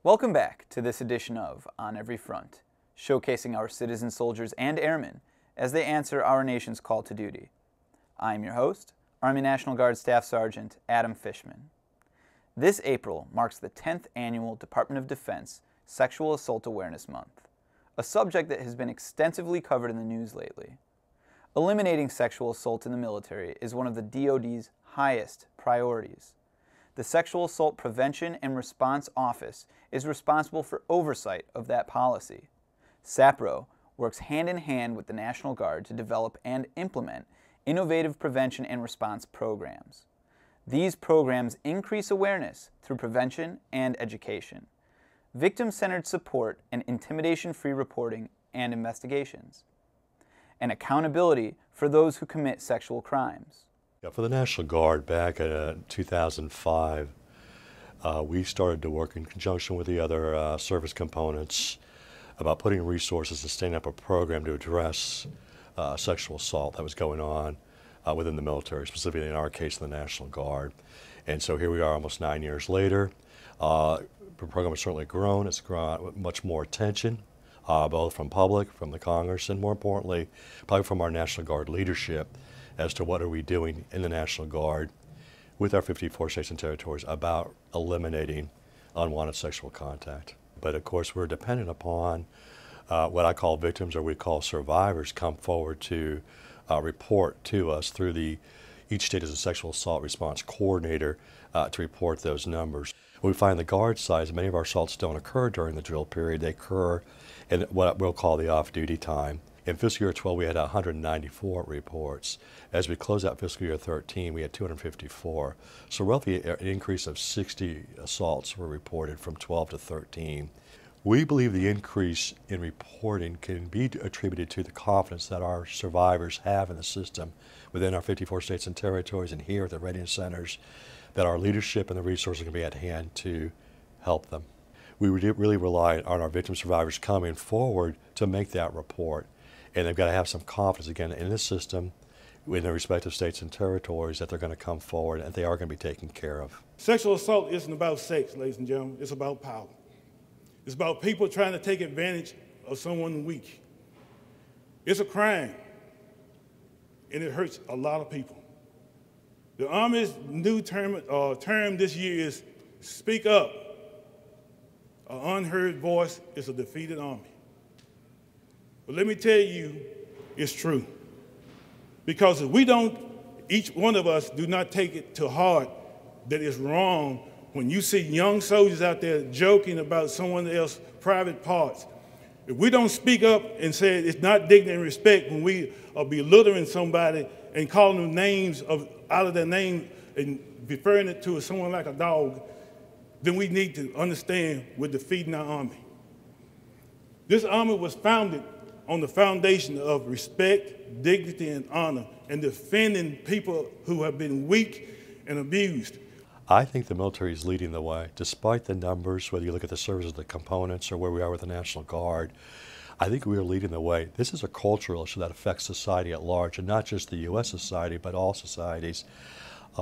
Welcome back to this edition of On Every Front, showcasing our citizen soldiers and airmen as they answer our nation's call to duty. I'm your host, Army National Guard Staff Sergeant Adam Fishman. This April marks the 10th Annual Department of Defense Sexual Assault Awareness Month, a subject that has been extensively covered in the news lately. Eliminating sexual assault in the military is one of the DoD's highest priorities. The Sexual Assault Prevention and Response Office is responsible for oversight of that policy. SAPR works hand in hand with the National Guard to develop and implement innovative prevention and response programs. These programs increase awareness through prevention and education, victim-centered support and intimidation-free reporting and investigations, and accountability for those who commit sexual crimes. For the National Guard back in 2005, we started to work in conjunction with the other service components about putting resources and standing up a program to address sexual assault that was going on within the military, specifically in our case the National Guard. And so here we are almost 9 years later. The program has certainly grown. It's grown with much more attention, both from public, from the Congress, and more importantly, probably from our National Guard leadership as to what are we doing in the National Guard with our 54 states and territories about eliminating unwanted sexual contact. But of course we're dependent upon what I call victims, or we call survivors, come forward to report to us through each state as a sexual assault response coordinator to report those numbers. We find the Guard side, many of our assaults don't occur during the drill period. They occur in what we'll call the off-duty time. In fiscal year 12, we had 194 reports. As we close out fiscal year 13, we had 254. So roughly an increase of 60 assaults were reported from 12 to 13. We believe the increase in reporting can be attributed to the confidence that our survivors have in the system within our 54 states and territories and here at the readiness centers, that our leadership and the resources can be at hand to help them. We really rely on our victim survivors coming forward to make that report. And they've got to have some confidence, again, in this system, in their respective states and territories, that they're going to come forward and they are going to be taken care of. Sexual assault isn't about sex, ladies and gentlemen. It's about power. It's about people trying to take advantage of someone weak. It's a crime, and it hurts a lot of people. The Army's new term this year is Speak Up. An unheard voice is a defeated army. But let me tell you, it's true. Because if we don't, each one of us do not take it to heart that it's wrong when you see young soldiers out there joking about someone else's private parts. If we don't speak up and say it's not dignity and respect when we are belittling somebody and calling them names out of their name and referring it to someone like a dog, then we need to understand we're defeating our Army. This Army was founded on the foundation of respect, dignity, and honor, and defending people who have been weak and abused. I think the military is leading the way. Despite the numbers, whether you look at the services, the components, or where we are with the National Guard, I think we are leading the way. This is a cultural issue that affects society at large, and not just the U.S. society, but all societies.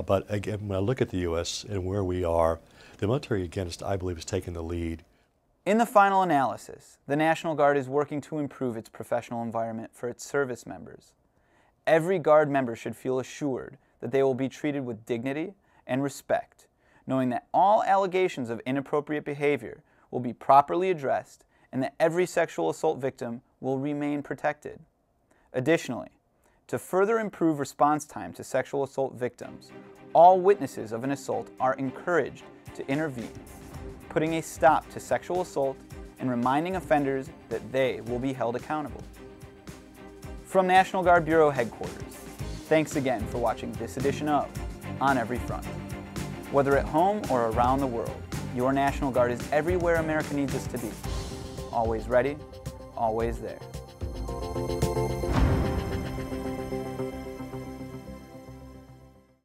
But again, when I look at the U.S. and where we are, the military, again, I believe, is taking the lead. In the final analysis, the National Guard is working to improve its professional environment for its service members. Every Guard member should feel assured that they will be treated with dignity and respect, knowing that all allegations of inappropriate behavior will be properly addressed and that every sexual assault victim will remain protected. Additionally, to further improve response time to sexual assault victims, all witnesses of an assault are encouraged to intervene, putting a stop to sexual assault and reminding offenders that they will be held accountable. From National Guard Bureau Headquarters, thanks again for watching this edition of On Every Front. Whether at home or around the world, your National Guard is everywhere America needs us to be. Always ready, always there.